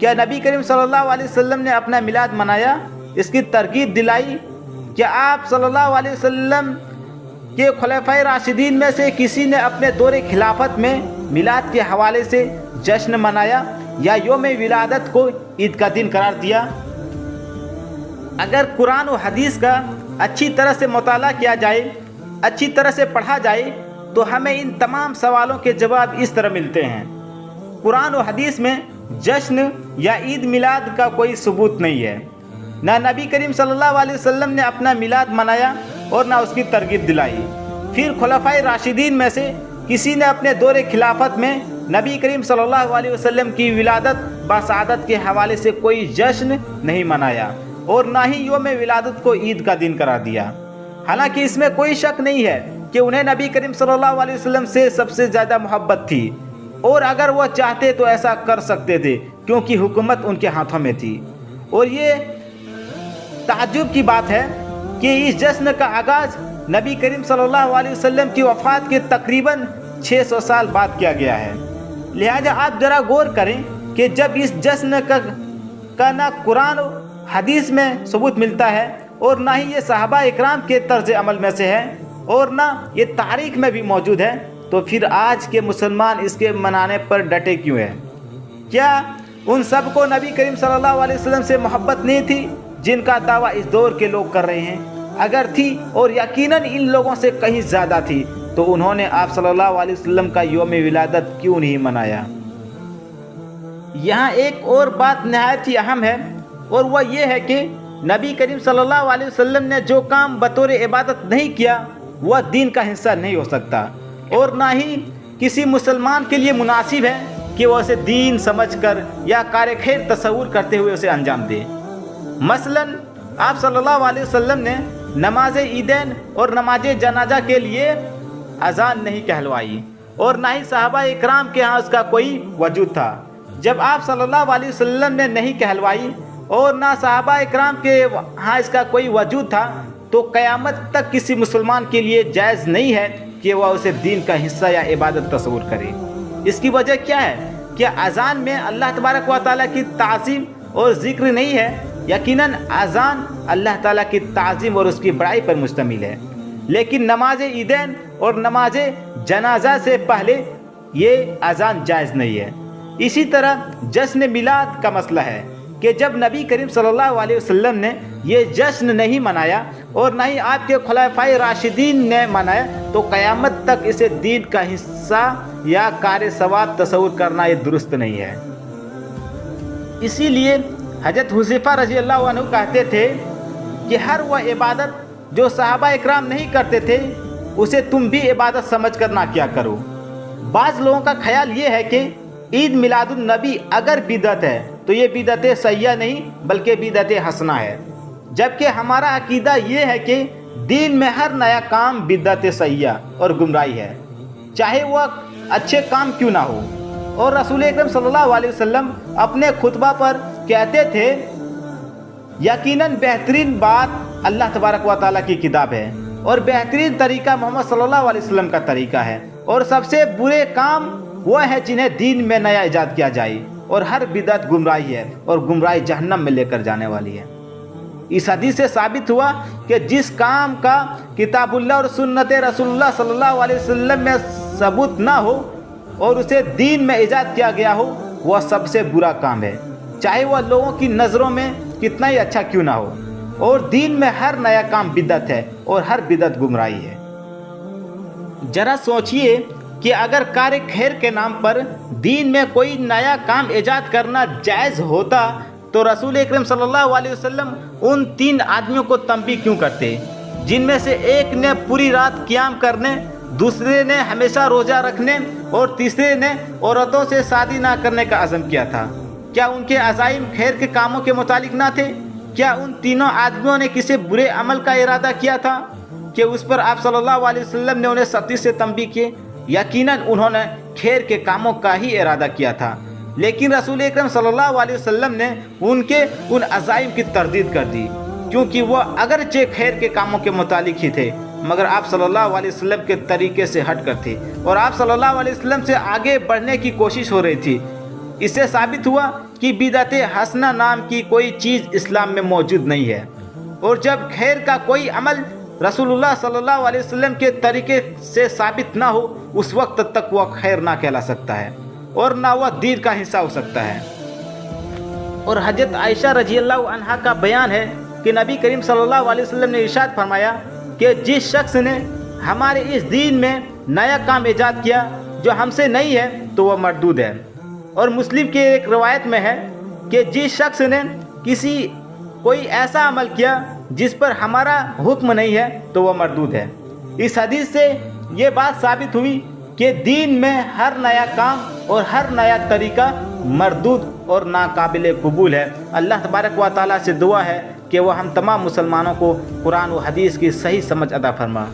کیا نبی کریم صلی اللہ علیہ وسلم نے اپنا میلاد منایا؟ اس کی ترغیب دلائی؟ کیا آپ صلی اللہ علیہ وسلم کے خلفائے راشدین میں سے کسی نے اپنے دور خلافت میں میلاد کے حوالے سے جشن منایا یا یوم ولادت کو عید کا دن قرار دیا؟ اگر قرآن و حدیث کا اچھی طرح سے مطالعہ کیا جائے، اچھی طرح سے پڑھا جائے، تو ہمیں ان تمام سوالوں کے جواب اس طرح ملتے ہیں۔ قرآن و حدیث میں جشن یا عید میلاد کا کوئی ثبوت نہیں ہے۔ نہ نبی کریم صلی اللہ علیہ وسلم نے اپنا میلاد منایا اور نہ اس کی ترغیب دلائی۔ پھر خلفائے راشدین میں سے کسی نے اپنے دور خلافت میں نبی کریم صلی اللہ علیہ وسلم کی ولادت بسعادت کے حوالے سے کوئی جشن نہیں منایا اور نہ ہی یوم ولادت کو عید کا دن قرار دیا۔ حالانکہ اس میں کوئی شک نہیں ہے کہ انہیں نبی کریم صلی اللہ علیہ وسلم سے سب سے زیادہ محبت تھی، اور اگر وہ چاہتے تو ایسا کر سکتے تھے کیونکہ حکومت ان کے ہاتھوں میں تھی۔ اور یہ تعجب کی بات ہے کہ اس جشن کا آغاز نبی کریم صلی اللہ علیہ وسلم کی وفات کے تقریباً 600 سال بعد کیا گیا ہے۔ لہذا آپ ذرا غور کریں کہ جب اس جشن کا نہ قرآن و حدیث میں ثبوت ملتا ہے اور نہ ہی یہ صحابہ اکرام کے طرز عمل میں سے ہے اور نہ یہ تاریخ میں بھی موجود ہے، تو پھر آج کے مسلمان اس کے منانے پر ڈٹے کیوں ہیں؟ کیا ان سب کو نبی کریم صلی اللہ علیہ وسلم سے محبت نہیں تھی جن کا دعویٰ اس دور کے لوگ کر رہے ہیں؟ اگر تھی، اور یقیناً ان لوگوں سے کہیں زیادہ تھی، تو انہوں نے آپ صلی اللہ علیہ وسلم کا یوم ولادت کیوں نہیں منایا؟ یہاں ایک اور بات نہایت ہی اہم ہے، اور وہ یہ ہے کہ نبی کریم صلی اللہ علیہ وسلم نے جو کام بطور عبادت نہیں کیا وہ دین کا حصہ نہیں ہو سکتا، اور نہ ہی کسی مسلمان کے لیے مناسب ہے کہ وہ اسے دین سمجھ کر یا کار خیر تصور کرتے ہوئے اسے انجام دے۔ مثلا آپ صلی اللہ علیہ وسلم نے نماز عیدین اور نماز جنازہ کے لیے اذان نہیں کہلوائی، اور نہ ہی صحابہ اکرام کے ہاں اس کا کوئی وجود تھا۔ جب آپ صلی اللہ علیہ وسلم نے نہیں کہلوائی اور نہ صحابہ اکرام کے ہاں اس کا کوئی وجود تھا، تو قیامت تک کسی مسلمان کے لیے جائز نہیں ہے کہ وہ اسے دین کا حصہ یا عبادت تصور کرے۔ اس کی وجہ کیا ہے؟ کیا اذان میں اللہ تبارک و تعالیٰ کی تعظیم اور ذکر نہیں ہے؟ یقیناً اذان اللہ تعالیٰ کی تعظیم اور اس کی بڑائی پر مشتمل ہے، لیکن نماز عیدین اور نماز جنازہ سے پہلے یہ اذان جائز نہیں ہے۔ اسی طرح جشن میلاد کا مسئلہ ہے کہ جب نبی کریم صلی اللہ علیہ وسلم نے یہ جشن نہیں منایا اور نہ ہی آپ کے خلفائے راشدین نے منایا، تو قیامت تک اسے دین کا حصہ یا کار ثواب تصور کرنا یہ درست نہیں ہے۔ اسی لیے حضرت حذیفہ رضی اللہ عنہ کہتے تھے کہ ہر وہ عبادت جو صحابہ اکرام نہیں کرتے تھے اسے تم بھی عبادت سمجھ کر نہ کیا کرو۔ بعض لوگوں کا خیال یہ ہے کہ عید میلاد النبی اگر بدعت ہے تو یہ بدعت سیئہ نہیں بلکہ بدعت حسنہ ہے، جبکہ ہمارا عقیدہ یہ ہے کہ دین میں ہر نیا کام بدعت سیئہ اور گمراہی ہے، چاہے وہ اچھے کام کیوں نہ ہو۔ اور رسول اکرم صلی اللہ علیہ وسلم اپنے خطبہ پر کہتے تھے یقیناً بہترین بات اللہ تبارک و تعالیٰ کی کتاب ہے، اور بہترین طریقہ محمد صلی اللہ علیہ وسلم کا طریقہ ہے، اور سب سے برے کام وہ ہے جنہیں دین میں نیا ایجاد کیا جائے، اور ہر بدعت گمراہی ہے اور گمراہی جہنم میں لے کر جانے والی ہے۔ اس حدیث سے ثابت ہوا کہ جس کام کا کتاب اللہ اور سنت رسول اللہ صلی اللہ علیہ وسلم میں ثبوت نہ ہو اور اسے دین میں ایجاد کیا گیا ہو وہ سب سے برا کام ہے، چاہے وہ لوگوں کی نظروں میں کتنا ہی اچھا کیوں نہ ہو۔ اور دین میں ہر نیا کام بدعت ہے اور ہر بدعت گمراہی ہے۔ ذرا سوچئے کہ اگر کار خیر کے نام پر دین میں کوئی نیا کام ایجاد کرنا جائز ہوتا تو رسول اکرم صلی اللہ علیہ وسلم ان 3 آدمیوں کو تنبیہ کیوں کرتے، جن میں سے ایک نے پوری رات قیام کرنے، دوسرے نے ہمیشہ روزہ رکھنے اور تیسرے نے عورتوں سے شادی نہ کرنے کا عزم کیا تھا؟ کیا ان کے عزائم خیر کے کاموں کے متعلق نہ تھے؟ کیا ان تینوں آدمیوں نے کسی برے عمل کا ارادہ کیا تھا کہ اس پر آپ صلی اللہ علیہ وسلم نے انہیں سختی سے تنبیہ کیے؟ یقیناً انہوں نے خیر کے کاموں کا ہی ارادہ کیا تھا، لیکن رسول اکرم صلی اللہ علیہ وسلم نے ان کے ان عزائم کی تردید کر دی، کیونکہ وہ اگرچہ خیر کے کاموں کے متعلق ہی تھے مگر آپ صلی اللہ علیہ وسلم کے طریقے سے ہٹ کر تھے اور آپ صلی اللہ علیہ وسلم سے آگے بڑھنے کی کوشش ہو رہی تھی۔ اس سے ثابت ہوا کہ بدعت حسنہ نام کی کوئی چیز اسلام میں موجود نہیں ہے، اور جب خیر کا کوئی عمل رسول اللہ صلی اللہ علیہ وسلم کے طریقے سے ثابت نہ ہو، اس وقت تک وہ خیر نہ کہلا سکتا ہے اور نہ وہ دین کا حصہ ہو سکتا ہے۔ اور حضرت عائشہ رضی اللہ عنہا کا بیان ہے کہ نبی کریم صلی اللہ علیہ وسلم نے ارشاد فرمایا کہ جس شخص نے ہمارے اس دین میں نیا کام ایجاد کیا جو ہم سے نہیں ہے تو وہ مردود ہے۔ اور مسلم کے ایک روایت میں ہے کہ جس شخص نے کوئی ایسا عمل کیا جس پر ہمارا حکم نہیں ہے تو وہ مردود ہے۔ اس حدیث سے یہ بات ثابت ہوئی کہ دین میں ہر نیا کام اور ہر نیا طریقہ مردود اور ناقابل قبول ہے۔ اللہ تبارک و تعالیٰ سے دعا ہے کہ وہ ہم تمام مسلمانوں کو قرآن و حدیث کی صحیح سمجھ عطا فرما۔